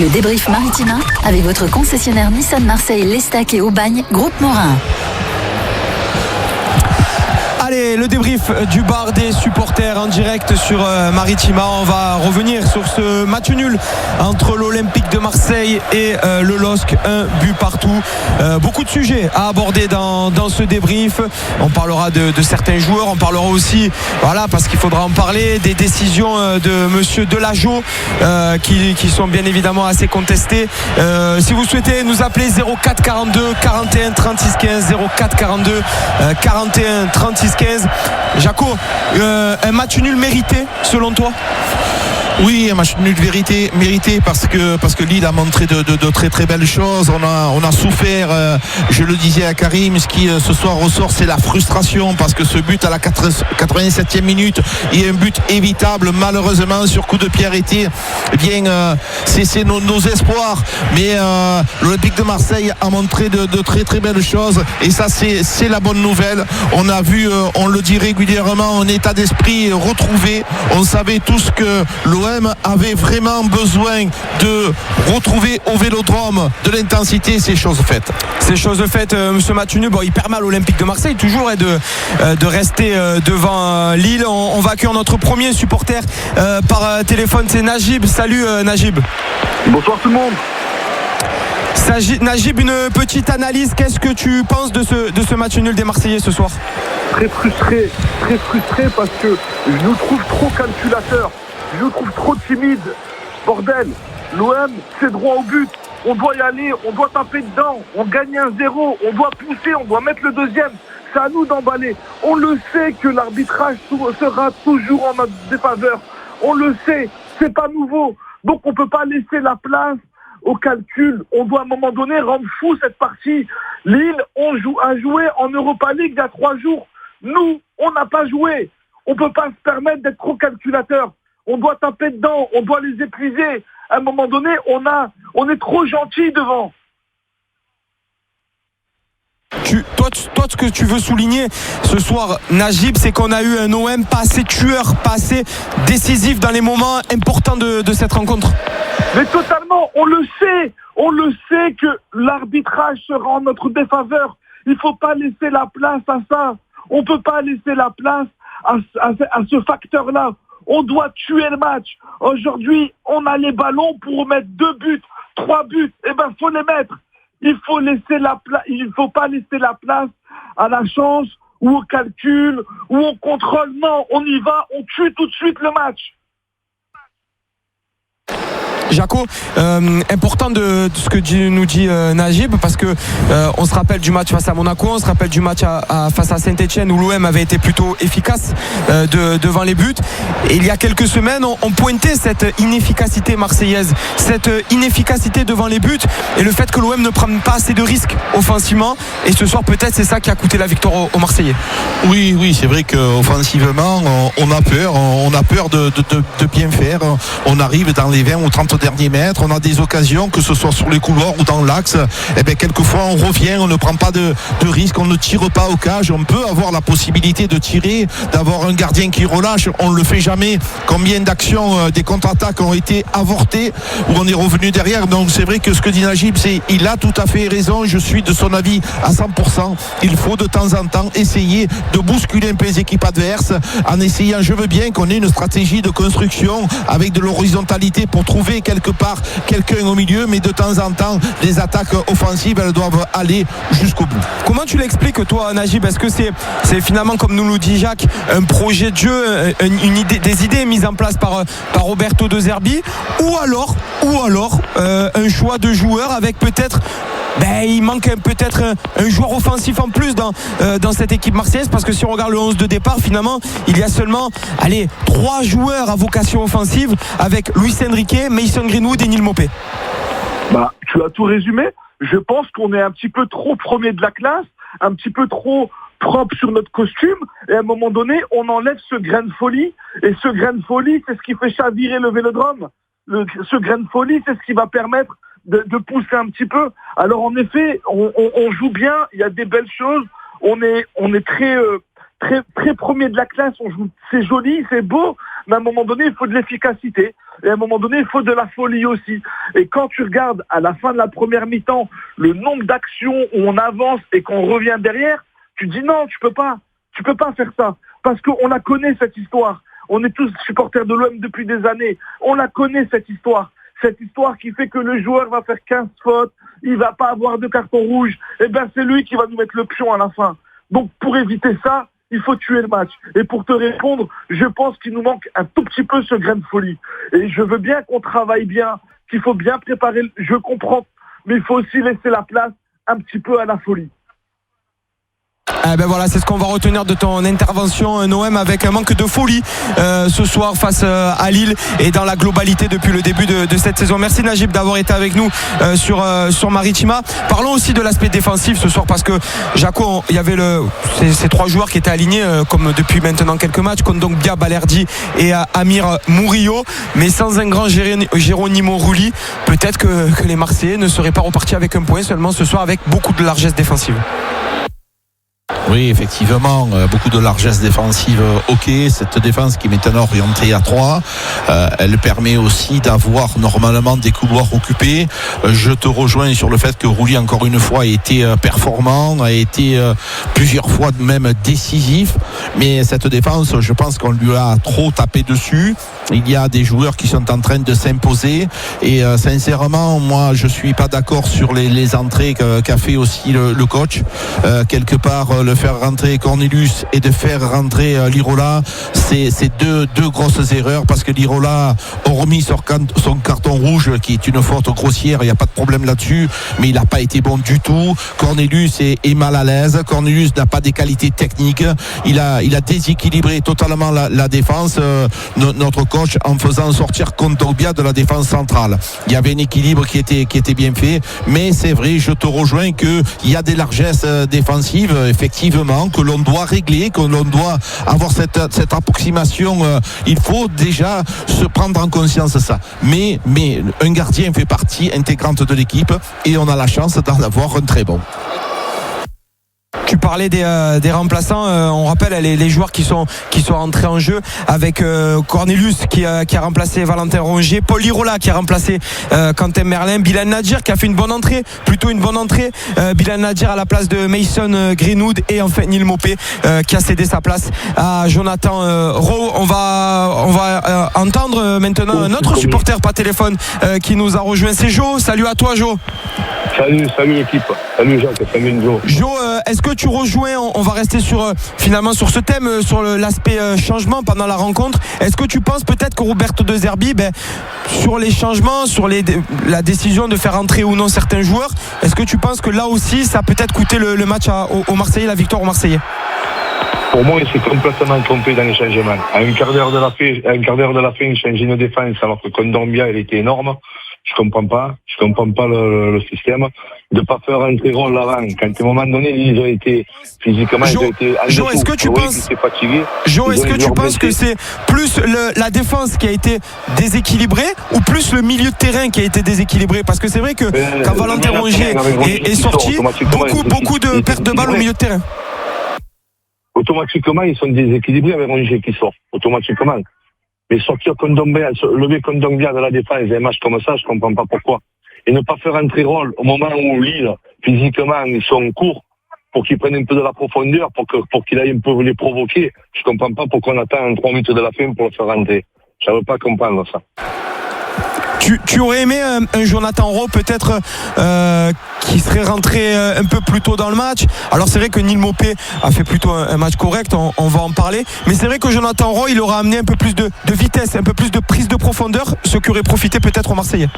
Le débrief Maritima avec votre concessionnaire Nissan Marseille, L'Estaque et Aubagne, Groupe Morin. Allez, le débrief du bar des supporters en direct sur Maritima. On va revenir sur ce match nul entre l'Olympique de Marseille et le LOSC, un but partout. Beaucoup de sujets à aborder dans ce débrief. On parlera de certains joueurs, on parlera aussi, voilà, parce qu'il faudra en parler, des décisions de monsieur Delageau qui sont bien évidemment assez contestées. Si vous souhaitez nous appeler 04 42 41 36 15, 04 42 41 36 15. Jaco, un match nul mérité selon toi? Oui, un match nul mérité parce que Lille a montré de très très belles choses. On a souffert, je le disais à Karim, ce qui ce soir ressort, c'est la frustration parce que ce but à la 87e minute, il y a un but évitable malheureusement sur coup de pied arrêté. Eh bien, c'est nos espoirs, mais l'Olympique de Marseille a montré de très très belles choses et ça c'est la bonne nouvelle. On a vu, on le dit régulièrement, un état d'esprit retrouvé. On savait tous que l'OM avait vraiment besoin de retrouver au Vélodrome de l'intensité. C'est chose faite. C'est chose faite, ce match nul. Bon, il permet à l'Olympique de Marseille toujours de rester devant Lille. On va accueillir notre premier supporter par téléphone, c'est Najib. Salut Najib. Bonsoir tout le monde. Najib, une petite analyse. Qu'est-ce que tu penses de ce match nul des Marseillais ce soir? Très frustré parce que je nous trouve trop calculateurs. Je nous trouve trop timide. Bordel, l'OM, c'est droit au but. On doit y aller, on doit taper dedans. On gagne 1-0, on doit pousser, on doit mettre le deuxième. C'est à nous d'emballer. On le sait que l'arbitrage sera toujours en notre défaveur. On le sait, c'est pas nouveau. Donc on peut pas laisser la place au calcul. On doit à un moment donné rendre fou cette partie. Lille a joué en Europa League il y a 3 jours. Nous, on n'a pas joué. On peut pas se permettre d'être trop calculateur. On doit taper dedans, on doit les épuiser. À un moment donné, on est trop gentil devant. Toi, ce que tu veux souligner ce soir, Najib, c'est qu'on a eu un OM pas assez tueur, pas assez décisif dans les moments importants de cette rencontre. Mais totalement, on le sait que l'arbitrage sera en notre défaveur. Il ne faut pas laisser la place à ça. On ne peut pas laisser la place à ce facteur-là. On doit tuer le match. Aujourd'hui, on a les ballons pour mettre 2 buts, 3 buts. Eh ben, faut les mettre. Il faut pas laisser la place à la chance ou au calcul ou au contrôle. Non, on y va, on tue tout de suite le match. Jaco, important de ce que nous dit Najib, parce que on se rappelle du match face à Monaco, on se rappelle du match face à Saint-Etienne où l'OM avait été plutôt efficace devant les buts. Et il y a quelques semaines, on pointait cette inefficacité marseillaise, cette inefficacité devant les buts et le fait que l'OM ne prenne pas assez de risques offensivement. Et ce soir, peut-être, c'est ça qui a coûté la victoire aux Marseillais. Oui, c'est vrai qu'offensivement, on a peur de bien faire. On arrive dans les 20 ou 30 derniers mètres, on a des occasions, que ce soit sur les couloirs ou dans l'axe. Et bien, quelquefois, on revient, on ne prend pas de risque, on ne tire pas au cage. On peut avoir la possibilité de tirer, d'avoir un gardien qui relâche. On ne le fait jamais. Combien d'actions, des contre-attaques ont été avortées où on est revenu derrière. Donc, c'est vrai que ce que dit Najib, il a tout à fait raison. Je suis de son avis à 100%. Il faut de temps en temps essayer de bousculer un peu les équipes adverses en essayant, je veux bien qu'on ait une stratégie de construction avec de l'horizontalité pour trouver quelque part quelqu'un au milieu, mais de temps en temps les attaques offensives elles doivent aller jusqu'au bout. Comment tu l'expliques toi, Najib? Est-ce que c'est finalement, comme nous le dit Jacques, un projet de jeu, des idées mises en place par Roberto De Zerbi, ou alors un choix de joueur avec peut-être il manque peut-être un joueur offensif en plus dans cette équipe marseillaise, parce que si on regarde le 11 de départ, finalement il y a seulement 3 joueurs à vocation offensive avec Luis Enrique, Mason Greenwood et Neil Maupay. Tu as tout résumé. Je pense qu'on est un petit peu trop premier de la classe, un petit peu trop propre sur notre costume, et à un moment donné on enlève ce grain de folie, et ce grain de folie c'est ce qui fait chavirer le Vélodrome. Ce grain de folie c'est ce qui va permettre de pousser un petit peu. Alors en effet, on joue bien, il y a des belles choses, on est très très, très premier de la classe, on joue, c'est joli, c'est beau, mais à un moment donné, il faut de l'efficacité. Et à un moment donné, il faut de la folie aussi. Et quand tu regardes à la fin de la première mi-temps, le nombre d'actions où on avance et qu'on revient derrière, tu te dis non, tu peux pas faire ça. Parce qu'on la connaît cette histoire. On est tous supporters de l'OM depuis des années. On la connaît cette histoire. Cette histoire qui fait que le joueur va faire 15 fautes, il va pas avoir de carton rouge. Et ben c'est lui qui va nous mettre le pion à la fin. Donc pour éviter ça, il faut tuer le match. Et pour te répondre, je pense qu'il nous manque un tout petit peu ce grain de folie. Et je veux bien qu'on travaille bien, qu'il faut bien préparer, je comprends, mais il faut aussi laisser la place un petit peu à la folie. Ben voilà, c'est ce qu'on va retenir de ton intervention, Noëm, avec un manque de folie ce soir face à Lille et dans la globalité depuis le début de cette saison. Merci Najib d'avoir été avec nous sur Maritima. Parlons aussi de l'aspect défensif ce soir, parce que Jaco, il y avait ces trois joueurs qui étaient alignés comme depuis maintenant quelques matchs, Kondogbia, Balerdi et Amir Murillo, mais sans un grand Geronimo Rulli, peut-être que les Marseillais ne seraient pas repartis avec un point seulement ce soir, avec beaucoup de largesse défensive. Oui, effectivement, beaucoup de largesse défensive. Ok, cette défense qui est maintenant orientée à 3, elle permet aussi d'avoir normalement des couloirs occupés. Je te rejoins sur le fait que Rulli, encore une fois, a été performant, a été plusieurs fois même décisif, mais cette défense, je pense qu'on lui a trop tapé dessus. Il y a des joueurs qui sont en train de s'imposer et sincèrement, moi, je suis pas d'accord sur les entrées qu'a fait aussi le coach. Quelque part, le faire rentrer Cornelius et de faire rentrer Lirola, c'est deux grosses erreurs, parce que Lirola, hormis son carton rouge qui est une faute grossière, il n'y a pas de problème là-dessus, mais il n'a pas été bon du tout. Cornelius est mal à l'aise. Cornelius n'a pas des qualités techniques. Il a déséquilibré totalement la défense, notre coach, en faisant sortir Kondogbia de la défense centrale. Il y avait un équilibre qui était bien fait, mais c'est vrai, je te rejoins qu'il y a des largesses défensives, effectivement, que l'on doit régler, que l'on doit avoir cette approximation. Il faut déjà se prendre en conscience de ça. Mais un gardien fait partie intégrante de l'équipe et on a la chance d'en avoir un très bon. Tu parlais des remplaçants, on rappelle les joueurs qui sont entrés en jeu, avec Cornelius qui a remplacé Valentin Rongier, Paul Lirola qui a remplacé Quentin Merlin, Bilal Nadir qui a fait une bonne entrée, Bilal Nadir à la place de Mason Greenwood, et enfin Neil Maupay qui a cédé sa place à Jonathan Rowe. On va entendre maintenant notre supporter par téléphone qui nous a rejoint, c'est Jo. Salut à toi, Jo. Salut l'équipe, salut Jacques, salut Jo. Jo, est-ce que tu rejoins, on va rester finalement sur ce thème, sur l'aspect changement pendant la rencontre. Est-ce que tu penses peut-être que Roberto De Zerbi, sur les changements, sur la décision de faire entrer ou non certains joueurs, est-ce que tu penses que là aussi ça a peut-être coûté le match aux Marseillais, la victoire aux Marseillais? Pour moi, il s'est complètement trompé dans les changements. À un quart d'heure de la fin, il change une défense alors que Kondogbia, elle était énorme. Je comprends pas le système de pas faire un très rôle l'avant. Quand à un moment donné, ils ont été physiquement, ils ont été Jo, est-ce que tu penses, Jo, est-ce que tu penses que c'est plus la défense qui a été déséquilibrée ou plus le milieu de terrain qui a été déséquilibré? Parce que c'est vrai que quand Valentin Rongier est sorti, beaucoup de pertes de balles au milieu de terrain. Automatiquement, ils sont déséquilibrés avec Rongier qui sort. Automatiquement. Mais sortir Kondogbia, lever Kondogbia de la défense, un match comme ça, je comprends pas pourquoi. Et ne pas faire entrer rôle au moment où Lille, physiquement, ils sont courts, pour qu'ils prennent un peu de la profondeur, pour qu'il aille un peu les provoquer. Je comprends pas pourquoi on attend 3 minutes de la fin pour le faire rentrer. Je ne veux pas comprendre ça. Tu aurais aimé un Jonathan Rowe peut-être qui serait rentré un peu plus tôt dans le match? Alors c'est vrai que Neil Maupay a fait plutôt un match correct, on va en parler, mais c'est vrai que Jonathan Rowe, il aura amené un peu plus de vitesse, un peu plus de prise de profondeur, ce qui aurait profité peut-être aux Marseillais.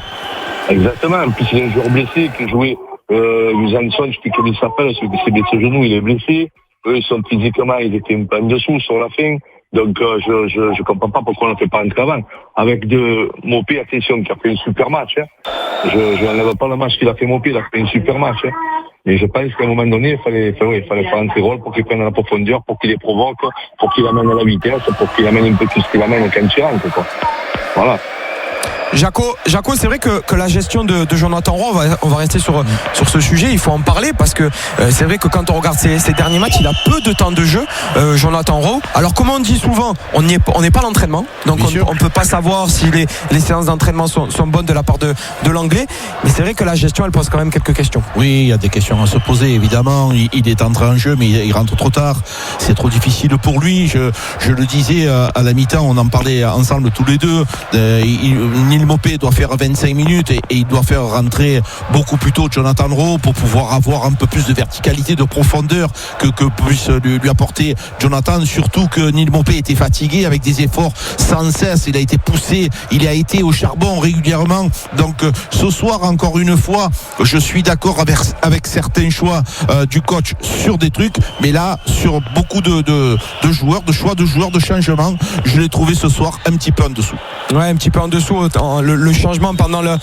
Exactement, en plus il y a un joueur blessé qui jouait Johansson, je sais plus comment il s'appelle, celui qui s'est blessé au genou, il est blessé. Eux, ils sont physiquement, ils étaient un peu en dessous sur la fin. Donc je comprends pas pourquoi on ne fait pas entrer avant. Avec Maupay, attention, qui a fait un super match. Hein. Je n'enlève pas le match qu'il a fait Maupay, il a fait un super match. Hein. Et je pense qu'à un moment donné, il fallait faire entrer rôle pour qu'il prenne la profondeur, pour qu'il les provoque, pour qu'il amène la vitesse, pour qu'il amène un peu tout ce qu'il amène quand il rentre, quoi. Voilà. Jaco, c'est vrai que la gestion de Jonathan Roy, on va rester sur ce sujet, il faut en parler parce que c'est vrai que quand on regarde ces derniers matchs, il a peu de temps de jeu, Jonathan Roy. Alors comme on dit souvent, on n'est pas à l'entraînement, donc on ne peut pas savoir si les séances d'entraînement sont bonnes de la part de l'anglais, mais c'est vrai que la gestion, elle pose quand même quelques questions. Oui, il y a des questions à se poser, évidemment. Il est entré en jeu, mais il rentre trop tard, c'est trop difficile pour lui. Je le disais à la mi-temps, on en parlait ensemble tous les deux, Neil Maupay doit faire 25 minutes et il doit faire rentrer beaucoup plus tôt Jonathan Rowe pour pouvoir avoir un peu plus de verticalité, de profondeur que puisse lui apporter Jonathan, surtout que Neil Maupay était fatigué avec des efforts sans cesse, il a été poussé, il a été au charbon régulièrement. Donc ce soir, encore une fois, je suis d'accord avec certains choix du coach sur des trucs, mais là sur beaucoup de joueurs, de choix de joueurs, de changements, je l'ai trouvé ce soir un petit peu en dessous. Ouais, un petit peu en dessous, le changement pendant la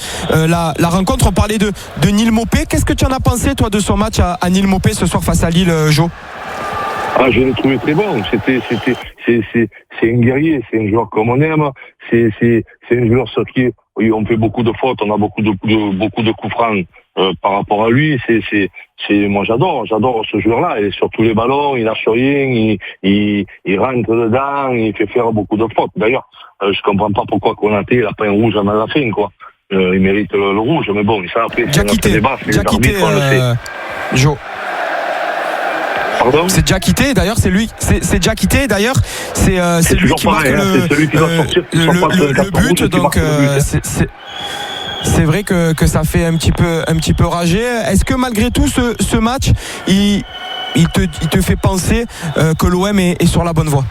rencontre. On parlait de Neil Maupay. Qu'est-ce que tu en as pensé, toi, de son match à Neil Maupay ce soir face à Lille, Jo? Je l'ai trouvé très bon. C'est un guerrier, c'est un joueur comme on aime. C'est un joueur sur qui on fait beaucoup de fautes, on a beaucoup de coups francs par rapport à lui. Moi j'adore ce joueur-là. Il est sur tous les ballons, il lâche rien, il rentre dedans, il fait faire beaucoup de fautes. D'ailleurs, je comprends pas pourquoi Konaté il a pas un rouge à la fin, quoi. Il mérite le rouge, mais bon, ça après c'est un débat, c'est les arbitres, on le sait. Jo. Pardon ? C'est déjà quitté, d'ailleurs c'est lui, c'est déjà quitté, d'ailleurs c'est lui qui marque le but, donc c'est vrai que ça fait un petit peu rager. Est-ce que malgré tout ce match il te fait penser que l'OM est sur la bonne voie?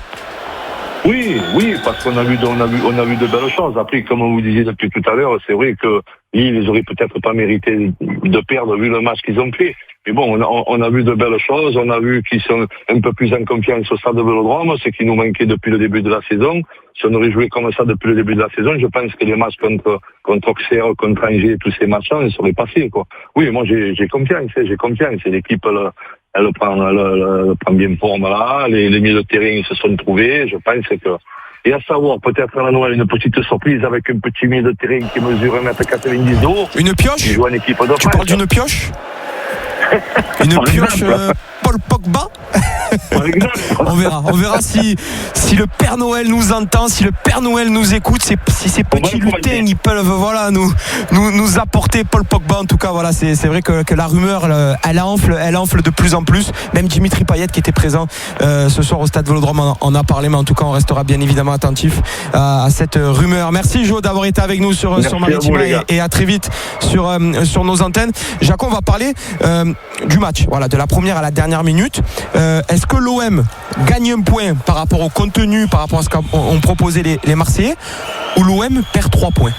Oui, parce qu'on a vu de belles choses. Après, comme on vous disait depuis tout à l'heure, c'est vrai que ils auraient peut-être pas mérité de perdre vu le match qu'ils ont fait. Mais bon, on a vu de belles choses, on a vu qu'ils sont un peu plus en confiance au stade de Vélodrome, ce qui nous manquait depuis le début de la saison. Si on aurait joué comme ça depuis le début de la saison, je pense que les matchs contre Auxerre, contre Angers, tous ces matchs-là, ils seraient passés, quoi. Oui, moi j'ai confiance. Et l'équipe, elle prend bien forme là, les milieux de terrain se sont trouvés, je pense que... Et à savoir, peut-être à la Noël, une petite surprise avec un petit milieu de terrain qui mesure 1m90 de haut. Une pioche? Qui joue en équipe de France. Tu parles d'une pioche? Une pioche Paul Pogba. On verra si le Père Noël nous entend, si le Père Noël nous écoute, si ces petits lutins ils peuvent nous apporter Paul Pogba. En tout cas voilà, c'est vrai que la rumeur elle enfle de plus en plus. Même Dimitri Payet qui était présent ce soir au stade Vélodrome en a parlé, mais en tout cas on restera bien évidemment attentif à cette rumeur. Merci Jo d'avoir été avec nous sur Maritima et à très vite sur nos antennes. Jaco, on va parler du match, voilà, de la première à la dernière minute. Est-ce que l'OM gagne un point par rapport au contenu, par rapport à ce qu'ont proposé les Marseillais, ou l'OM perd 3 points?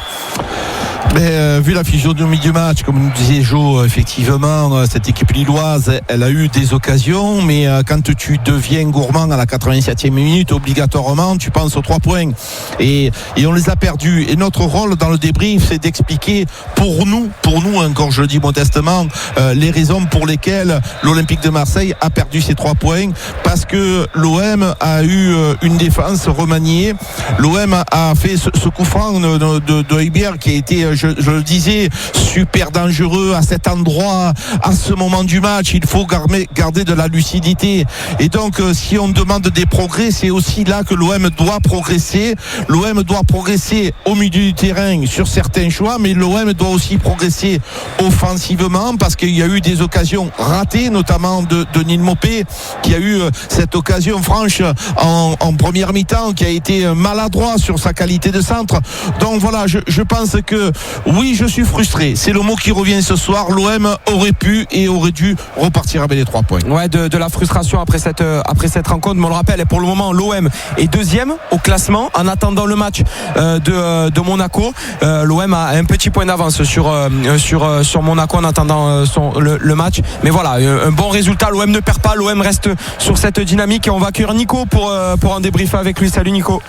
Mais vu la physionomie du match, comme nous disait Jo, effectivement, cette équipe lilloise, elle a eu des occasions, mais quand tu deviens gourmand à la 87e minute, obligatoirement, tu penses aux 3 points. Et on les a perdus. Et notre rôle dans le débrief, c'est d'expliquer pour nous, encore je le dis modestement, les raisons pour lesquelles l'Olympique de Marseille a perdu ces 3 points. Parce que l'OM a eu une défense remaniée. L'OM a fait ce coup franc de Hébert qui a été, je le disais, super dangereux à cet endroit, à ce moment du match. Il faut garder de la lucidité. Et donc, si on demande des progrès, c'est aussi là que l'OM doit progresser. L'OM doit progresser au milieu du terrain sur certains choix, mais l'OM doit aussi progresser offensivement parce qu'il y a eu des occasions ratées, notamment de Neil Maupay, qui a eu cette occasion franche en première mi-temps, qui a été maladroit sur sa qualité de centre. Donc voilà, je pense que oui, je suis frustré. C'est le mot qui revient ce soir. L'OM aurait pu et aurait dû repartir avec les 3 points. Ouais, de la frustration après cette rencontre. Mais on le rappelle, pour le moment, l'OM est deuxième au classement en attendant le match de Monaco. L'OM a un petit point d'avance sur Monaco en attendant le match. Mais voilà, un bon résultat. L'OM ne perd pas. L'OM reste sur cette dynamique et on va accueillir Nico pour en débriefer avec lui. Salut Nico.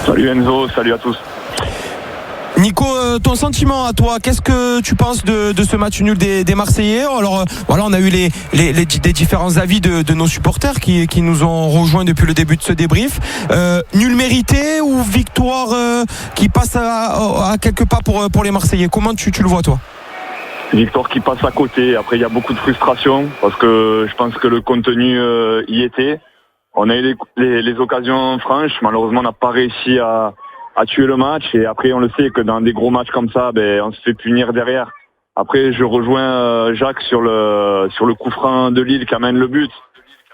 Salut Enzo, salut à tous. Nico, ton sentiment à toi, qu'est-ce que tu penses de ce match nul des Marseillais? Alors voilà, on a eu des différents avis de nos supporters qui nous ont rejoints depuis le début de ce débrief. Nul mérité ou victoire qui passe à quelques pas pour les Marseillais? Comment tu le vois toi? Victoire qui passe à côté. Après, il y a beaucoup de frustration parce que je pense que le contenu y était. On a eu les occasions franches. Malheureusement, on n'a pas réussi à tuer le match. Et après, on le sait que dans des gros matchs comme ça, on se fait punir derrière. Après, je rejoins Jacques sur le coup franc de Lille qui amène le but.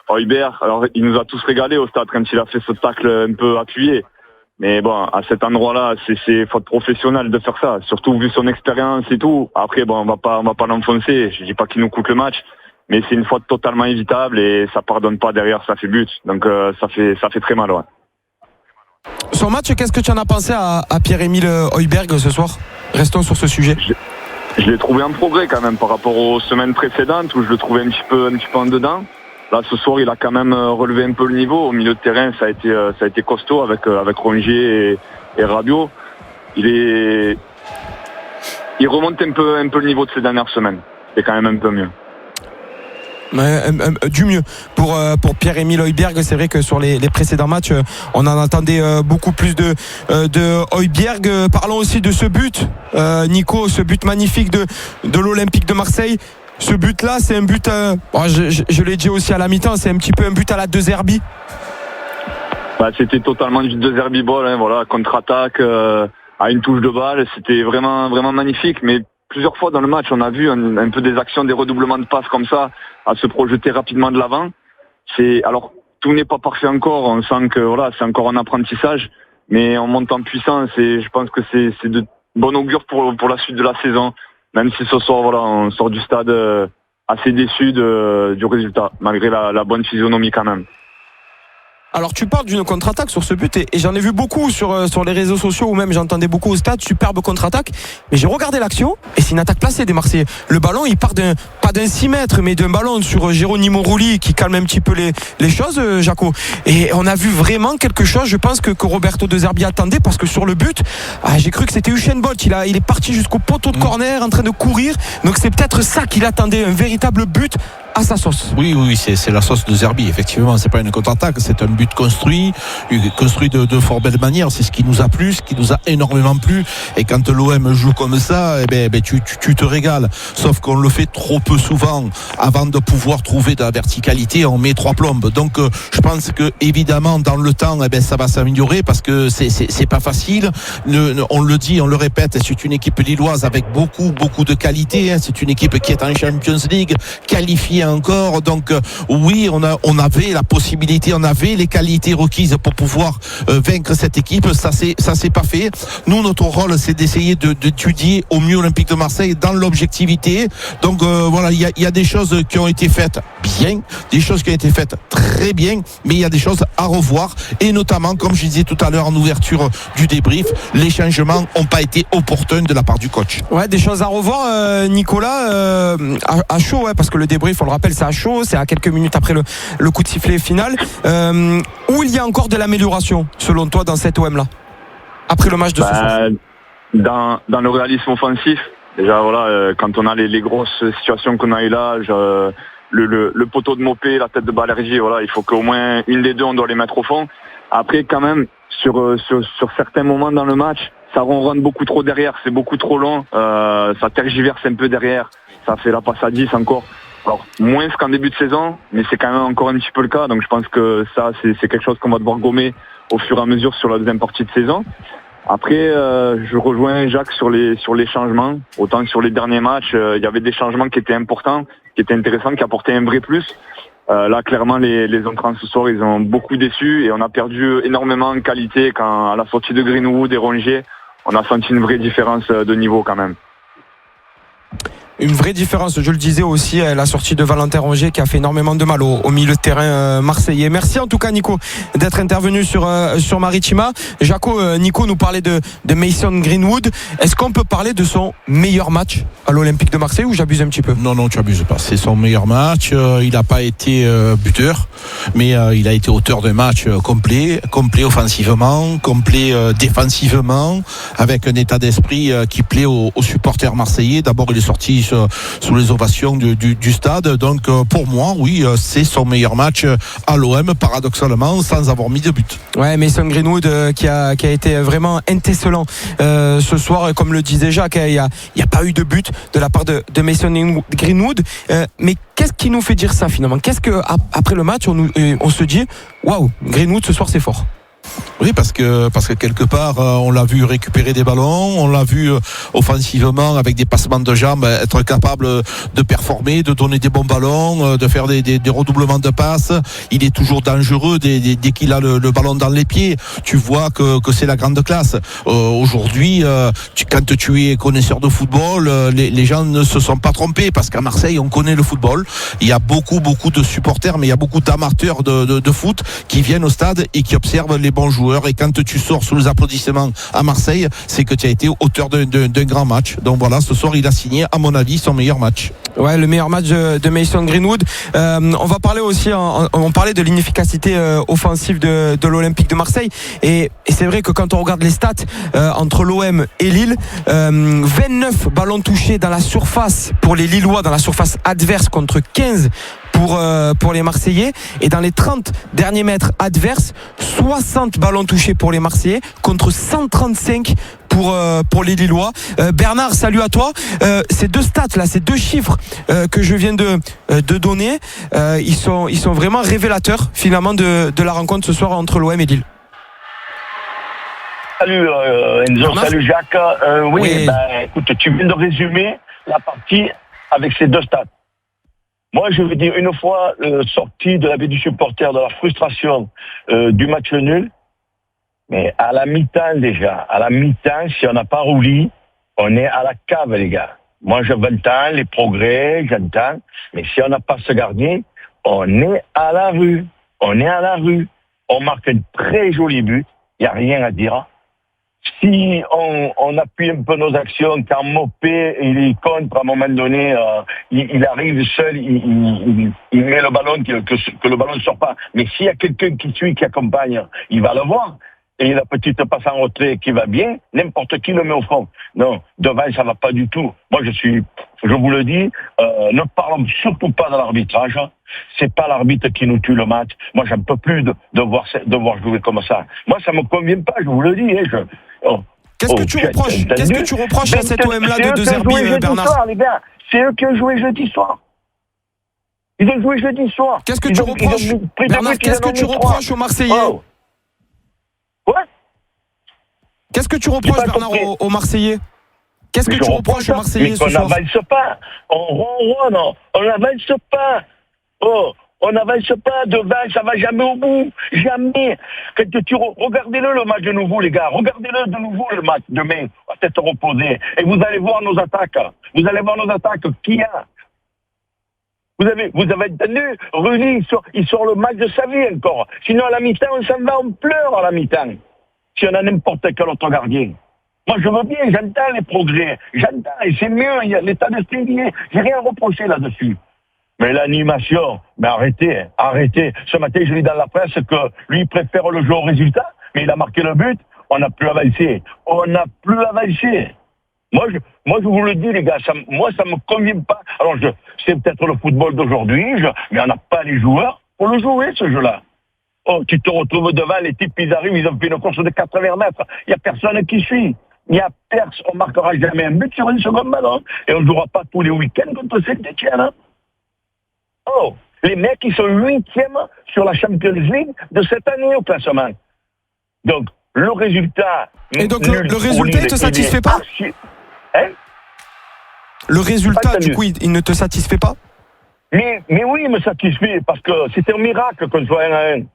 Højbjerg, alors il nous a tous régalé au stade quand il a fait ce tacle un peu appuyé. Mais bon, à cet endroit-là, c'est faute professionnelle de faire ça, surtout vu son expérience et tout. Après, bon, on va pas l'enfoncer. Je dis pas qu'il nous coûte le match, mais c'est une faute totalement évitable et ça pardonne pas derrière, ça fait but. Donc ça fait très mal, ouais. Son match, qu'est-ce que tu en as pensé à Pierre-Emile Højbjerg ce soir? Restons sur ce sujet. Je l'ai trouvé en progrès quand même par rapport aux semaines précédentes où je le trouvais un petit peu en dedans. Là, ce soir, il a quand même relevé un peu le niveau. Au milieu de terrain, ça a été costaud avec Rongier et Rabiot. Il remonte un peu le niveau de ces dernières semaines. C'est quand même un peu mieux. Du mieux pour Pierre-Emile Højbjerg. C'est vrai que sur les précédents matchs, on en attendait beaucoup plus de Højbjerg. Parlons aussi de ce but, Nico, ce but magnifique de l'Olympique de Marseille. Ce but-là, c'est un but, je l'ai dit aussi à la mi-temps, c'est un petit peu un but à la De Zerbi. C'était totalement du De Zerbi ball, hein, voilà, contre-attaque, à une touche de balle. C'était vraiment, vraiment magnifique. Mais plusieurs fois dans le match, on a vu un peu des actions, des redoublements de passes comme ça, à se projeter rapidement de l'avant. Alors, tout n'est pas parfait encore. On sent que voilà, c'est encore un apprentissage, mais on monte en puissance et je pense que c'est de bon augure pour la suite de la saison. Même si ce soir, voilà, on sort du stade assez déçu du résultat, malgré la bonne physionomie quand même. Alors tu parles d'une contre-attaque sur ce but et j'en ai vu beaucoup sur les réseaux sociaux ou même j'entendais beaucoup au stade, superbe contre-attaque, mais j'ai regardé l'action et c'est une attaque placée des Marseillais. Le ballon il part pas d'un 6 mètres mais d'un ballon sur Geronimo Rulli qui calme un petit peu les choses, Jaco. Et on a vu vraiment quelque chose, je pense que Roberto De Zerbi attendait, parce que sur le but, j'ai cru que c'était Usain Bolt, il est parti jusqu'au poteau de corner en train de courir, donc c'est peut-être ça qu'il attendait, un véritable but à sa sauce. Oui, c'est la sauce de Zerbi, effectivement. C'est pas une contre-attaque, c'est un but construit de fort belle manière. C'est ce qui nous a plu, ce qui nous a énormément plu. Et quand l'OM joue comme ça, tu te régales. Sauf qu'on le fait trop peu souvent. Avant de pouvoir trouver de la verticalité, on met 3 plombes. Donc, je pense que évidemment, dans le temps, ça va s'améliorer parce que c'est pas facile. On le dit, on le répète, c'est une équipe lilloise avec beaucoup de qualité. C'est une équipe qui est en Champions League, qualifiée encore, donc oui, on avait la possibilité, on avait les qualités requises pour pouvoir vaincre cette équipe. Ça c'est pas fait. Nous, notre rôle, c'est d'essayer d'étudier au mieux Olympique de Marseille dans l'objectivité. Donc voilà, il y a des choses qui ont été faites bien, des choses qui ont été faites très bien, mais il y a des choses à revoir, et notamment, comme je disais tout à l'heure en ouverture du débrief, les changements n'ont pas été opportuns de la part du coach. Ouais, des choses à revoir, Nicolas, à chaud, parce que le débrief, on le rappelle, c'est à chaud, c'est à quelques minutes après le coup de sifflet final. Où il y a encore de l'amélioration, selon toi, dans cette OM là, après le match de ce soir? Dans le réalisme offensif, déjà voilà, quand on a les grosses situations qu'on a eu là, le poteau de Mopé, la tête de Balerdi, voilà, il faut qu'au moins une des deux, on doit les mettre au fond. Après, quand même, sur certains moments dans le match, ça ronronne beaucoup trop derrière, c'est beaucoup trop long, ça tergiverse un peu derrière, ça fait la passe à 10 encore. Alors, moins qu'en début de saison, mais c'est quand même encore un petit peu le cas, donc je pense que ça, c'est quelque chose qu'on va devoir gommer au fur et à mesure sur la deuxième partie de saison. Après, je rejoins Jacques sur les changements. Autant que sur les derniers matchs, il y avait des changements qui étaient importants, qui étaient intéressants, qui apportaient un vrai plus. Là, clairement, les entrants ce soir, ils ont beaucoup déçu et on a perdu énormément en qualité quand, à la sortie de Greenwood et Rongier, on a senti une vraie différence de niveau quand même. une vraie différence. Je le disais aussi, la sortie de Valentin Rongier qui a fait énormément de mal au milieu de terrain marseillais. Merci en tout cas Nico d'être intervenu sur Maritima. Jaco, Nico nous parlait de Mason Greenwood. Est-ce qu'on peut parler de son meilleur match à l'Olympique de Marseille ou j'abuse un petit peu? Non, tu abuses pas. C'est son meilleur match. Il n'a pas été buteur, mais il a été auteur d'un match complet offensivement, complet défensivement, avec un état d'esprit qui plaît aux supporters marseillais. D'abord, il est sorti sous les ovations du stade. Donc, pour moi, oui, c'est son meilleur match à l'OM, paradoxalement, sans avoir mis de but. Ouais, Mason Greenwood qui a été vraiment intesselant ce soir, comme le disait Jacques, il n'y a pas eu de but de la part de Mason Greenwood. Mais qu'est-ce qui nous fait dire ça finalement? Qu'est-ce que après le match on se dit waouh, Greenwood ce soir c'est fort? Oui, parce que quelque part on l'a vu récupérer des ballons, on l'a vu offensivement avec des passements de jambes être capable de performer, de donner des bons ballons, de faire des redoublements de passes. Il est toujours dangereux dès qu'il a le ballon dans les pieds. Tu vois que c'est la grande classe. Aujourd'hui, quand tu es connaisseur de football, les gens ne se sont pas trompés parce qu'à Marseille on connaît le football. Il y a beaucoup de supporters, mais il y a beaucoup d'amateurs de foot qui viennent au stade et qui observent les bons joueurs. Et quand tu sors sous les applaudissements à Marseille, c'est que tu as été auteur d'un grand match. Donc voilà, ce soir il a signé à mon avis son meilleur match. Ouais, le meilleur match de Mason Greenwood. On va parler aussi, on parlait de l'inefficacité offensive de l'Olympique de Marseille. Et c'est vrai que quand on regarde les stats entre l'OM et Lille, 29 ballons touchés dans la surface pour les Lillois, dans la surface adverse, contre 15 pour les Marseillais, et dans les 30 derniers mètres adverses, 60 ballons touchés pour les Marseillais contre 135 pour les Lillois. Bernard, salut à toi. Ces deux stats là, ces deux chiffres que je viens de donner, ils sont vraiment révélateurs finalement de la rencontre ce soir entre l'OM et Lille. Salut Enzo, Bernard. salut Jacques. Oui. Écoute, tu viens de résumer la partie avec ces deux stats. Moi, je veux dire, une fois sorti de la vie du supporter, de la frustration du match nul, mais à la mi-temps déjà, si on n'a pas roulé, on est à la cave, les gars. Moi, je 20 ans, les progrès, j'entends, mais si on n'a pas ce gardien, on est à la rue. On marque un très joli but, il n'y a rien à dire. Si on appuie un peu nos actions, quand Mopé il est contre, à un moment donné, il arrive seul, il met le ballon, que le ballon ne sort pas. Mais s'il y a quelqu'un qui suit, qui accompagne, il va le voir. Et la petite passe en retrait qui va bien, n'importe qui le met au fond. Non, devant, ça va pas du tout. Moi, je vous le dis, ne parlons surtout pas de l'arbitrage. C'est pas l'arbitre qui nous tue le match. Moi, j'en peux plus de voir jouer comme ça. Moi, ça me convient pas, je vous le dis. Qu'est-ce que tu reproches à cet OM-là de Zerbi, Bernard? Soir, les gars. C'est eux qui ont joué jeudi soir. Ils ont joué jeudi soir. Qu'est-ce que tu reproches, Bernard, qu'est-ce que tu reproches aux Marseillais? Quoi? Qu'est-ce que tu reproches, Bernard, aux Marseillais? Qu'est-ce que tu reproches aux Marseillais ce soir? On n'avance pas. On ronronne. On n'avance pas. On n'avance pas devant, ça va jamais au bout. Jamais. Quand regardez-le le match de nouveau, les gars. Regardez-le de nouveau le match demain, à tête reposée. Et vous allez voir nos attaques. Qui a? Vous avez entendu? Rulli, il sort le match de sa vie encore. Sinon, à la mi-temps, on s'en va, on pleure à la mi-temps. Si on a n'importe quel autre gardien. Moi, je veux bien, j'entends les progrès. J'entends, et c'est mieux, il y a l'état d'esprit. J'ai rien à reprocher là-dessus. Mais l'animation, arrêtez. Ce matin, je lis dans la presse que lui, il préfère le jeu au résultat, mais il a marqué le but, on n'a plus avancé. Moi, je vous le dis, les gars, ça me convient pas. Alors, c'est peut-être le football d'aujourd'hui, mais on n'a pas les joueurs pour le jouer, ce jeu-là. Tu te retrouves devant, les types, ils arrivent, ils ont fait une course de 80 mètres. Il n'y a personne qui suit. On marquera jamais un but sur un second ballon. Et on ne jouera pas tous les week-ends contre Saint-Etienne. Les mecs, ils sont 8e sur la Champions League de cette année au classement. Donc, le résultat... Et donc, le résultat, il ne te satisfait pas? Le résultat, du coup, il ne te satisfait pas? Mais oui, il me satisfait, parce que c'était un miracle qu'on soit 1-1.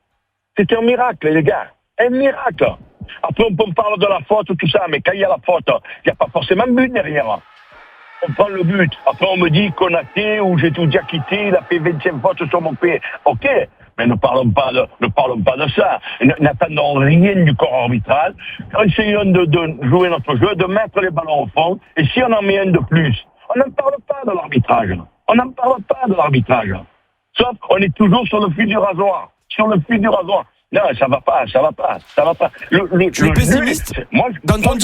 C'était un miracle, les gars. Un miracle. Après, on parle de la faute, tout ça, mais quand il y a la faute, il n'y a pas forcément but derrière. on prend le but. Après, on me dit Konaté ou j'ai tout déjà quitté, il a fait 25 fautes sur mon pied. Ok, mais ne parlons pas de ça. N'attendons rien du corps arbitral. Essayons de jouer notre jeu, de mettre les ballons au fond. Et si on en met un de plus, on n'en parle pas de l'arbitrage. On n'en parle pas de l'arbitrage. Sauf, on est toujours sur le fil du rasoir. Non, ça va pas. Tu es pessimiste. Dans ton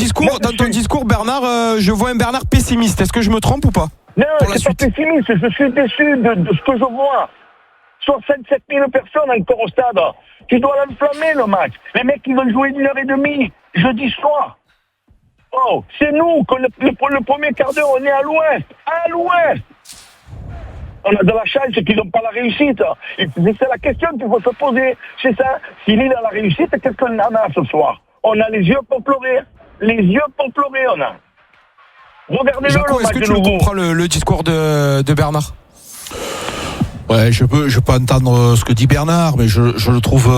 discours, Bernard, je vois un Bernard pessimiste. Est-ce que je me trompe ou pas? Non, c'est pas pessimiste. Je suis déçu de ce que je vois. 67 000 personnes encore au stade. Tu dois l'enflammer, le match. Les mecs, ils veulent jouer 1h30, jeudi soir. Oh, c'est nous, que le premier quart d'heure, on est à l'ouest. À l'ouest. On a de la chance qu'ils n'ont pas la réussite. Et c'est la question qu'il faut se poser. C'est ça. S'il est dans la réussite, qu'est-ce qu'on en a ce soir? On a les yeux pour pleurer. On a. Regardez-le, Jaco, le est-ce match que tu comprends le discours de Bernard? Ouais, je peux entendre ce que dit Bernard, mais je le trouve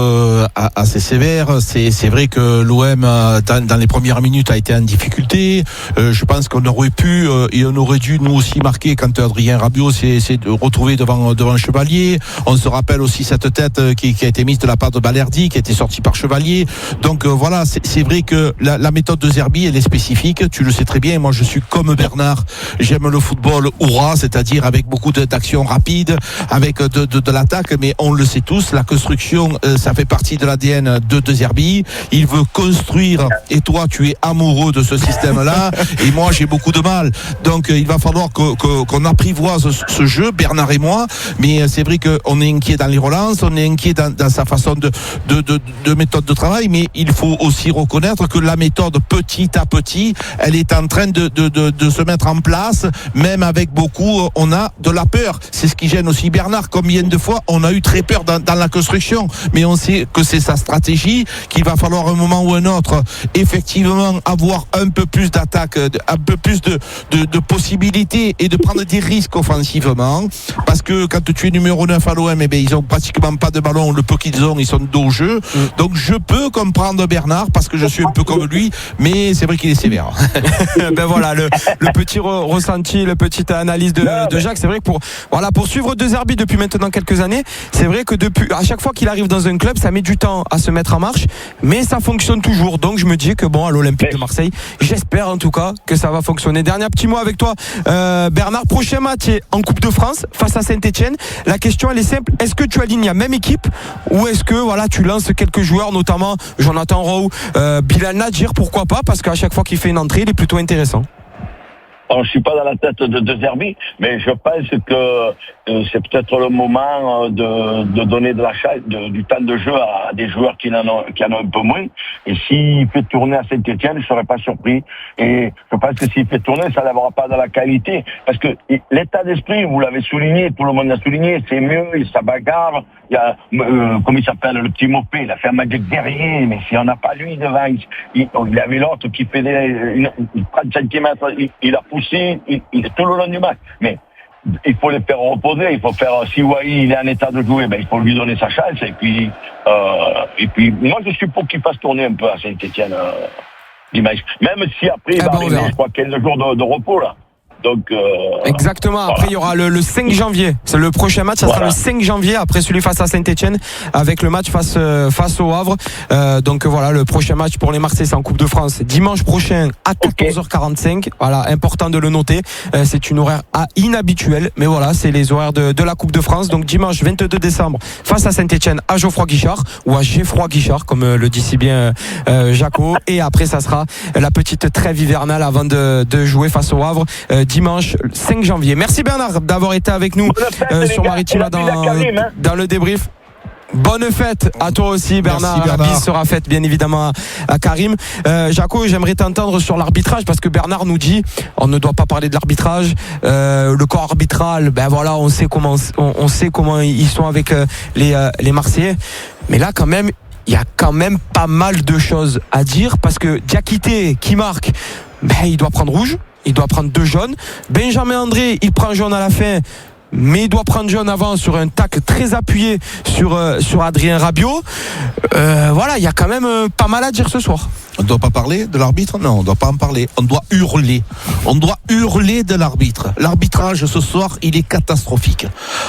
assez sévère. C'est vrai que l'OM dans les premières minutes a été en difficulté. Je pense qu'on aurait pu et on aurait dû nous aussi marquer quand Adrien Rabiot s'est retrouvé devant Chevalier. On se rappelle aussi cette tête qui a été mise de la part de Balerdi, qui a été sortie par Chevalier. Donc voilà, c'est vrai que la méthode de Zerbi, elle est spécifique. Tu le sais très bien. Moi, je suis comme Bernard. J'aime le football hurrah, c'est-à-dire avec beaucoup d'actions rapides, avec de l'attaque, mais on le sait tous, la construction, ça fait partie de l'ADN de Zerbi. Il veut construire, et toi, tu es amoureux de ce système-là, et moi, j'ai beaucoup de mal. Donc, il va falloir qu'on apprivoise ce jeu, Bernard et moi, mais c'est vrai qu'on est inquiet dans les relances, on est inquiet dans sa façon de méthode de travail, mais il faut aussi reconnaître que la méthode, petit à petit, elle est en train de se mettre en place, même avec beaucoup, on a de la peur. C'est ce qui gêne aussi Bernard. Combien de fois on a eu très peur dans la construction, mais on sait que c'est sa stratégie, qu'il va falloir un moment ou un autre effectivement avoir un peu plus d'attaque, un peu plus de possibilités et de prendre des risques offensivement, parce que quand tu es numéro 9 à l'OM, eh bien, ils ont pratiquement pas de ballon, le peu qu'ils ont, ils sont dos au jeu. Donc je peux comprendre Bernard parce que je suis un peu comme lui, mais c'est vrai qu'il est sévère. Ben voilà, le petit ressenti, la petite analyse de Jacques. C'est vrai que pour suivre De Zerbi depuis maintenant quelques années, c'est vrai que à chaque fois qu'il arrive dans un club, ça met du temps à se mettre en marche, mais ça fonctionne toujours. Donc je me dis que à l'Olympique de Marseille, j'espère en tout cas que ça va fonctionner. Dernier petit mot avec toi, Bernard. Prochain match est en Coupe de France face à Saint-Etienne. La question elle est simple, est-ce que tu alignes la même équipe ou est-ce que tu lances quelques joueurs, notamment Jonathan Rowe, Bilal Nadjir, pourquoi pas, parce qu'à chaque fois qu'il fait une entrée, il est plutôt intéressant. Alors, je suis pas dans la tête de Zerbi, mais je pense que c'est peut-être le moment de donner du temps de jeu à des joueurs qui en ont un peu moins. Et s'il fait tourner à Saint-Etienne, je serais pas surpris. Et je pense que s'il fait tourner, ça n'aura pas de la qualité. Parce que l'état d'esprit, vous l'avez souligné, tout le monde l'a souligné, c'est mieux, ça bagarre. Il y a, comment il s'appelle, le petit Mopé, il a fait un match derrière, mais si on n'a pas lui devant, il avait l'autre qui faisait 30 cm, il a poussé, il est tout le long du match. Mais il faut les faire reposer, il faut faire, si Wai il est en état de jouer, il faut lui donner sa chance, et puis moi je suis pour qu'il fasse tourner un peu à Saint-Etienne, l'image. Même si après il va arriver, je crois, 15 jours de repos, là. Donc, exactement, après il y aura le 5 janvier, c'est le prochain match, ça sera le 5 janvier après celui face à Saint-Etienne, avec le match face au Havre. Donc voilà, le prochain match pour les Marseillais, c'est en Coupe de France dimanche prochain à 14h45. Voilà, important de le noter, c'est une horaire inhabituelle, mais voilà, c'est les horaires de la Coupe de France. Donc dimanche 22 décembre face à Saint-Etienne à Geoffroy Guichard, ou à Geoffroy Guichard comme le dit si bien Jaco, et après ça sera la petite trêve hivernale avant de jouer face au Havre dimanche 5 janvier. Merci Bernard d'avoir été avec nous sur Maritima dans le débrief. Bonne fête à toi aussi Bernard. La bise sera faite bien évidemment à Karim. Jaco, j'aimerais t'entendre sur l'arbitrage, parce que Bernard nous dit on ne doit pas parler de l'arbitrage, le corps arbitral, on sait comment ils sont avec les Marseillais, mais là quand même il y a quand même pas mal de choses à dire, parce que Diakité qui marque, il doit prendre rouge, il doit prendre 2 jaunes. Benjamin André, il prend jaune à la fin, mais il doit prendre jaune avant sur un tacle très appuyé sur Adrien Rabiot. Il y a quand même pas mal à dire ce soir. On ne doit pas parler de l'arbitre? Non, on ne doit pas en parler. On doit hurler. On doit hurler de l'arbitre. L'arbitrage ce soir, il est catastrophique.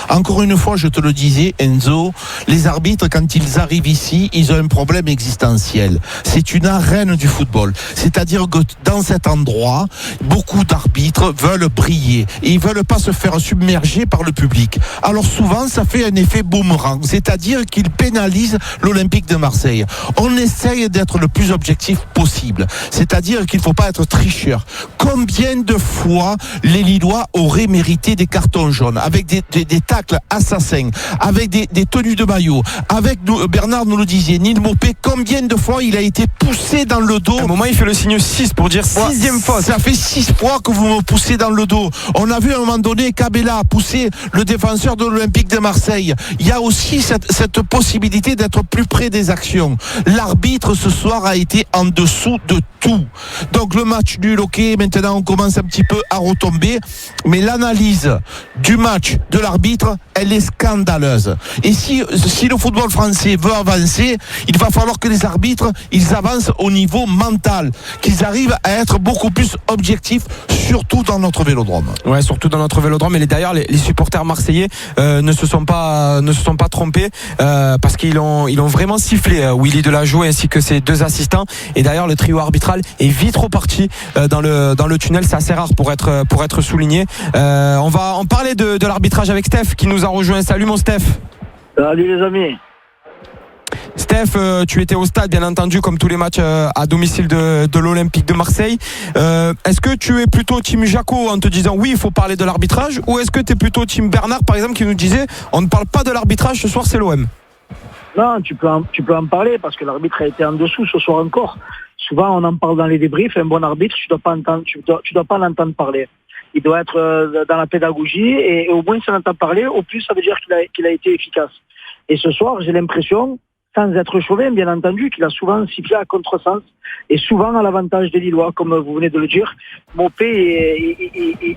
Encore une fois, je te le disais, Enzo, les arbitres, quand ils arrivent ici, ils ont un problème existentiel. C'est une arène du football. C'est-à-dire que dans cet endroit, beaucoup d'arbitres veulent briller. Et ils ne veulent pas se faire submerger par le public. Alors souvent, ça fait un effet boomerang. C'est-à-dire qu'ils pénalisent l'Olympique de Marseille. On essaye d'être le plus objectif possible. C'est-à-dire qu'il ne faut pas être tricheur. Combien de fois les Lillois auraient mérité des cartons jaunes avec des tacles assassins, avec des tenues de maillot, avec Bernard nous le disait, Neil Maupay, combien de fois il a été poussé dans le dos. À un moment il fait le signe 6 pour dire 6e fois. Ça fait 6 fois que vous me poussez dans le dos. On a vu à un moment donné Cabella pousser le défenseur de l'Olympique de Marseille. Il y a aussi cette possibilité d'être plus près des actions. L'arbitre ce soir a été en dessous de tout. Donc le match nul, ok, maintenant on commence un petit peu à retomber, mais l'analyse du match de l'arbitre, elle est scandaleuse. Et si le football français veut avancer, il va falloir que les arbitres, ils avancent au niveau mental, qu'ils arrivent à être beaucoup plus objectifs, surtout dans notre vélodrome. Ouais, surtout dans notre vélodrome. Et d'ailleurs, les supporters marseillais ne se sont pas trompés parce qu'ils ont vraiment sifflé Willy Delageau ainsi que ses deux assistants. Et d'ailleurs, le trio arbitral est vite reparti dans le tunnel. C'est assez rare pour être souligné. On va en parler de l'arbitrage avec Steph qui nous a rejoint. Salut mon Steph. Salut les amis. Steph, tu étais au stade bien entendu comme tous les matchs à domicile de l'Olympique de Marseille. Est-ce que tu es plutôt team Jaco en te disant oui il faut parler de l'arbitrage, ou est-ce que tu es plutôt team Bernard par exemple qui nous disait on ne parle pas de l'arbitrage ce soir, c'est l'OM? Non, tu peux en parler parce que l'arbitre a été en dessous ce soir encore. Souvent on en parle dans les débriefs. Un bon arbitre, tu dois pas l'entendre parler. Il doit être dans la pédagogie et au moins si on entend parler, au plus ça veut dire qu'il a été efficace. Et ce soir, j'ai l'impression, sans être chauvin, bien entendu, qu'il a souvent sifflé à contresens et souvent à l'avantage des Lillois, comme vous venez de le dire. Maupay,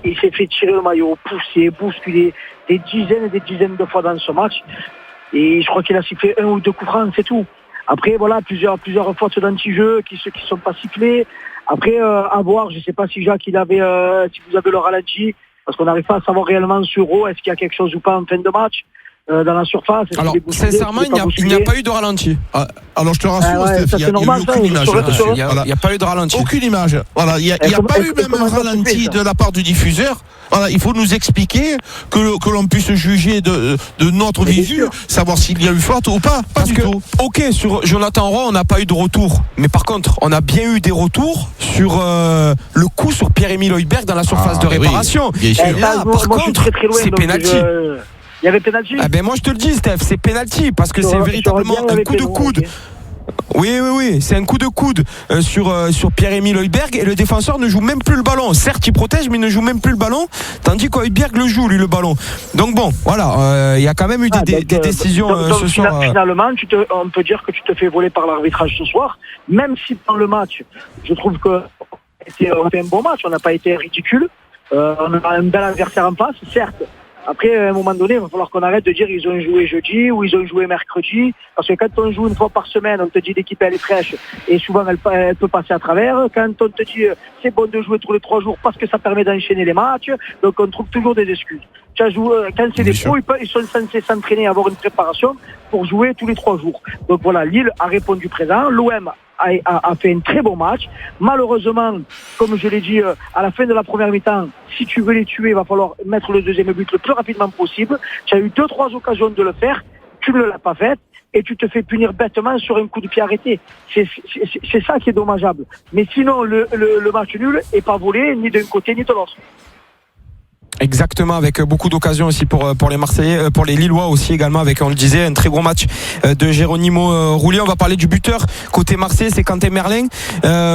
il s'est fait tirer le maillot, pousser, bousculer des dizaines et des dizaines de fois dans ce match. Et je crois qu'il a sifflé 1 ou 2 coups francs, c'est tout. Après, voilà, plusieurs fautes d'anti-jeu qui sont pas sifflées. Après, à voir, je ne sais pas si Jacques, si vous avez le ralenti, parce qu'on n'arrive pas à savoir réellement sur eau, est-ce qu'il y a quelque chose ou pas en fin de match dans la surface. Alors, sincèrement, il n'y a pas eu de ralenti. Alors, je te rassure, Steph, il n'y a eu aucune image. Il n'y a pas eu de ralenti. Aucune image. Voilà, il n'y a pas eu même un ralenti de la part du diffuseur. Voilà, il faut nous expliquer que l'on puisse juger de notre visu, savoir s'il y a eu faute ou pas. Pas du tout. Ok, sur Jonathan Roy, on n'a pas eu de retour. Mais par contre, on a bien eu des retours sur le coup sur Pierre-Emile Højbjerg dans la surface de réparation. Oui, bien sûr. Là, par contre, c'est pénalty. Il y avait pénalty. Ah ben moi je te le dis Steph, c'est pénalty parce que c'est véritablement un coup de coude. Oui, c'est un coup de coude sur Pierre-Emile Højbjerg et le défenseur ne joue même plus le ballon. Certes, il protège, mais il ne joue même plus le ballon, tandis qu'Højbjerg le joue, lui, le ballon. Donc bon, voilà, il y a quand même eu des décisions ce soir. Finalement, on peut dire que tu te fais voler par l'arbitrage ce soir, même si dans le match, je trouve qu'on a fait un bon match, on n'a pas été ridicule, on a un bel adversaire en face, certes. Après, à un moment donné, il va falloir qu'on arrête de dire ils ont joué jeudi ou ils ont joué mercredi. Parce que quand on joue une fois par semaine, on te dit l'équipe elle est fraîche et souvent elle peut passer à travers. Quand on te dit c'est bon de jouer tous les 3 jours parce que ça permet d'enchaîner les matchs, donc on trouve toujours des excuses. Quand c'est des pros, ils sont censés s'entraîner, avoir une préparation pour jouer tous les 3 jours. Donc voilà, Lille a répondu présent. L'OM a fait un très bon match. Malheureusement, comme je l'ai dit, à la fin de la première mi-temps, si tu veux les tuer, il va falloir mettre le deuxième but le plus rapidement possible. Tu as eu 2-3 occasions de le faire, tu ne l'as pas fait et tu te fais punir bêtement sur un coup de pied arrêté. C'est ça qui est dommageable. Mais sinon, le match nul est pas volé ni d'un côté ni de l'autre. Exactement, avec beaucoup d'occasions aussi pour les Marseillais, pour les Lillois aussi également, avec, on le disait, un très gros match de Geronimo Rulli. On va parler du buteur côté Marseille, c'est Quentin Merlin.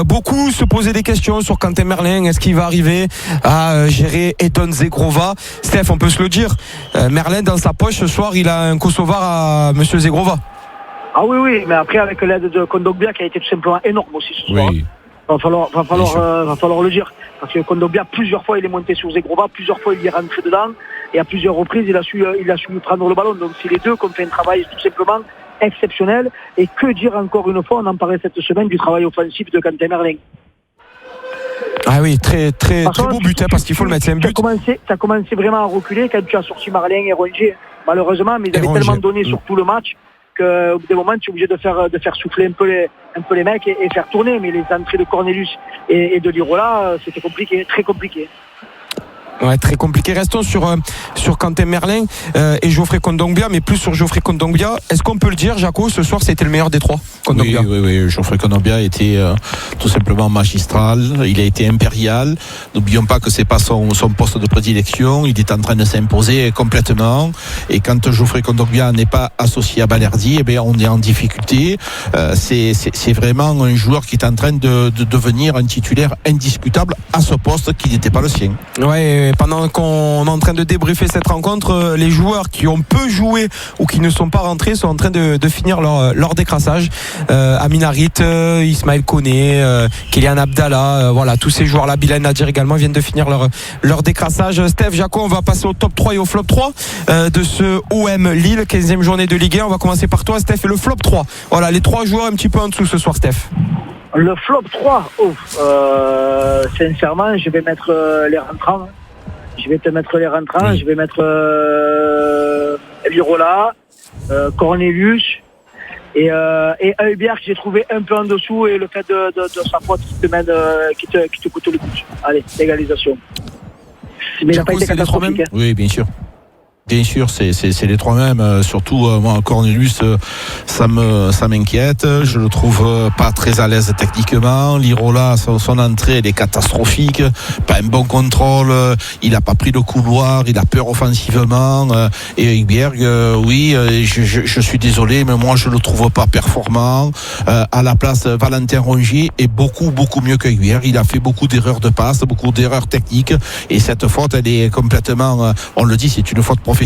Beaucoup se posaient des questions sur Quentin Merlin. Est-ce qu'il va arriver à gérer Edon Zegrova? Steph, on peut se le dire, Merlin dans sa poche ce soir, il a un Kosovar à Monsieur Zegrova. Ah oui, mais après avec l'aide de Kondogbia qui a été tout simplement énorme aussi ce soir. Oui. Va falloir le dire. Parce que Kondogbia, plusieurs fois, il est monté sur Zegrova, plusieurs fois, il y est rentré dedans, et à plusieurs reprises, il a su prendre le ballon. Donc, c'est les deux qui ont fait un travail tout simplement exceptionnel. Et que dire encore une fois, on en parlait cette semaine du travail offensif de Quentin Merlin. Ah oui, très beau but, parce qu'il faut le mettre, c'est un but. T'as commencé vraiment à reculer quand tu as sorti Marlin et Rongier, malheureusement, mais ils avaient tellement donné sur tout le match qu'au bout des moments, tu es obligé de faire souffler un peu les mecs et faire tourner. Mais les entrées de Cornelius et de Lirola, c'était compliqué, très compliqué. Ouais, très compliqué. Restons sur Quentin Merlin et Geoffrey Kondogbia, mais plus sur Geoffrey Kondogbia. Est-ce qu'on peut le dire, Jaco, ce soir c'était le meilleur des trois? Oui, Geoffrey Kondogbia a été tout simplement magistral. Il a été impérial. N'oublions pas que c'est pas son poste de prédilection. Il est en train de s'imposer complètement. Et quand Geoffrey Kondogbia n'est pas associé à Balerdi, eh bien on est en difficulté. C'est vraiment un joueur qui est en train de devenir un titulaire indiscutable à ce poste qui n'était pas le sien. Ouais. Pendant qu'on est en train de débriefer cette rencontre, les joueurs qui ont peu joué ou qui ne sont pas rentrés sont en train de finir leur décrassage. Amin Harit, Ismaël Koné, Kylian Abdallah, voilà, tous ces joueurs-là, Bilal Nadir également viennent de finir leur décrassage. Steph, Jaco, on va passer au top 3 et au flop 3 de ce OM Lille, 15e journée de Ligue 1. On va commencer par toi, Steph, et le flop 3. Voilà, les 3 joueurs un petit peu en dessous ce soir, Steph. Le flop 3, sincèrement, je vais mettre les rentrants. Je vais te mettre les rentrants, oui. Je vais mettre Lirola, Cornelius et Heubière que j'ai trouvé un peu en dessous, et le fait de sa faute qui te coûte le coup. Allez, légalisation. Mais il n'a pas été catastrophique. Oui, bien sûr. Bien sûr, c'est les trois mêmes. Surtout moi, Cornelius, ça m'inquiète. Je le trouve pas très à l'aise techniquement. Lirola, son entrée, elle est catastrophique. Pas un bon contrôle. Il a pas pris le couloir. Il a peur offensivement. Et Heuberg, oui, je suis désolé, mais moi je le trouve pas performant. À la place, Valentin Rongier est beaucoup mieux que Heuberg. Il a fait beaucoup d'erreurs de passe, beaucoup d'erreurs techniques. Et cette faute, elle est complètement, on le dit, c'est une faute professionnelle.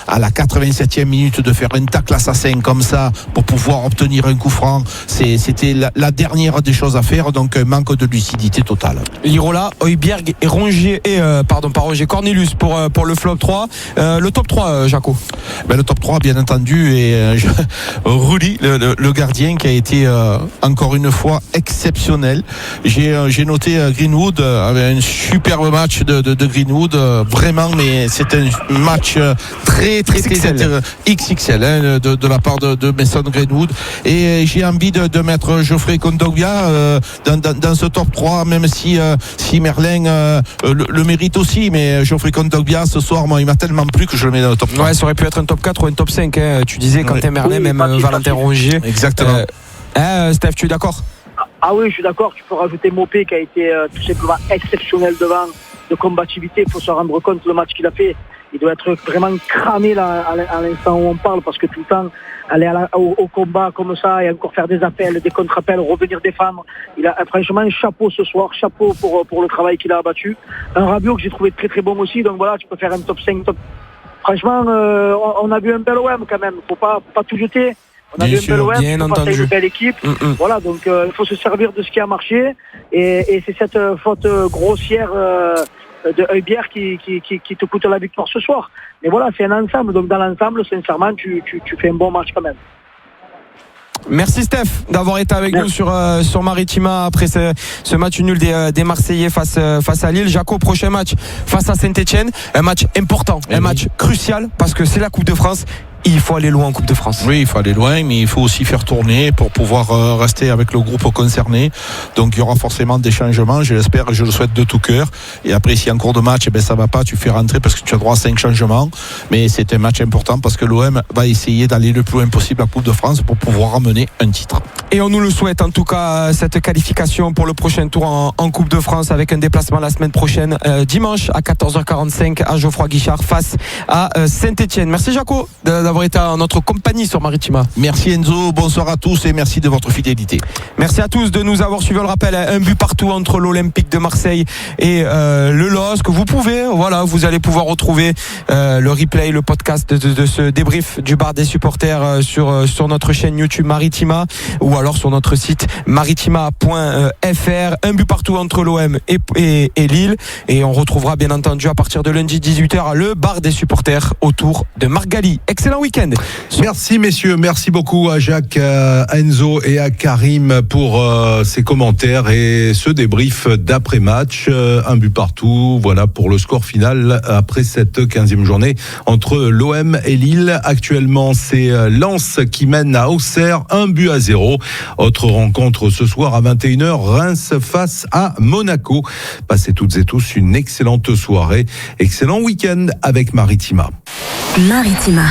À la 87e minute de faire un tacle assassin comme ça pour pouvoir obtenir un coup franc, c'était la dernière des choses à faire, donc un manque de lucidité totale. Lirola, Heuberg et Rongier Cornelius pour le flop 3. Le top 3, Jaco. Le top 3, bien entendu, et Rulli, le gardien, qui a été encore une fois exceptionnel. J'ai noté Greenwood avec un superbe match de Greenwood, vraiment, mais c'est un match très XXL de la part de Mason Greenwood, et j'ai envie de mettre Geoffrey Kondogbia dans ce top 3, même si Merlin le mérite aussi, mais Geoffrey Kondogbia ce soir, moi, il m'a tellement plu que je le mets dans le top 3. Ouais, ça aurait pu être un top 4 ou un top 5, hein. Tu disais Quentin Merlin, même Valentin Rongier. Exactement. Steph, tu es d'accord? Ah oui, je suis d'accord. Tu peux rajouter Mopé qui a été tout simplement exceptionnel devant, de combativité. Il faut se rendre compte, le match qu'il a fait, il doit être vraiment cramé là, à l'instant où on parle, parce que tout le temps aller au combat comme ça et encore faire des appels, des contre-appels, revenir défendre. Il a franchement un chapeau ce soir, chapeau pour le travail qu'il a abattu. Un Rabiot que j'ai trouvé très bon aussi, donc voilà, tu peux faire un top 5, Franchement, on a vu un bel OM quand même, faut pas tout jeter. On a vu un bel OM, c'est une belle équipe. Voilà, donc il faut se servir de ce qui a marché, et c'est cette faute grossière de Heuberg qui te coûte la victoire ce soir. Mais voilà, c'est un ensemble, donc dans l'ensemble, sincèrement, tu fais un bon match quand même. Merci Steph d'avoir été avec nous sur Maritima après ce match nul des Marseillais face à Lille. Jaco, prochain match face à Saint-Etienne, un match important, un match crucial, parce que c'est la Coupe de France. Il faut aller loin en Coupe de France. Oui, il faut aller loin, mais il faut aussi faire tourner pour pouvoir rester avec le groupe concerné. Donc il y aura forcément des changements, je l'espère, je le souhaite de tout cœur. Et après, si en cours de match, ça va pas, tu fais rentrer parce que tu as droit à 5 changements. Mais c'est un match important parce que l'OM va essayer d'aller le plus loin possible à la Coupe de France pour pouvoir ramener un titre. Et on nous le souhaite en tout cas, cette qualification pour le prochain tour en Coupe de France, avec un déplacement la semaine prochaine, dimanche à 14h45 à Geoffroy Guichard face à Saint-Etienne. Merci Jaco d'avoir été en notre compagnie sur Maritima. Merci Enzo, bonsoir à tous et merci de votre fidélité. Merci à tous de nous avoir suivi. Le rappel, un but partout entre l'Olympique de Marseille et le LOSC. Vous allez pouvoir retrouver le replay, le podcast de ce débrief du bar des supporters sur notre chaîne YouTube Maritima, ou alors sur notre site maritima.fr. Un but partout entre l'OM et Lille, et on retrouvera bien entendu à partir de lundi 18h le bar des supporters autour de Marc Galli. Excellent week-end. Merci messieurs, merci beaucoup à Jacques, à Enzo et à Karim pour ces commentaires et ce débrief d'après-match. Un but partout, voilà pour le score final après cette 15e journée entre l'OM et Lille. Actuellement, c'est Lens qui mène à Auxerre 1-0. Autre rencontre ce soir à 21h, Reims face à Monaco. Passez toutes et tous une excellente soirée, excellent week-end avec Maritima. Maritima.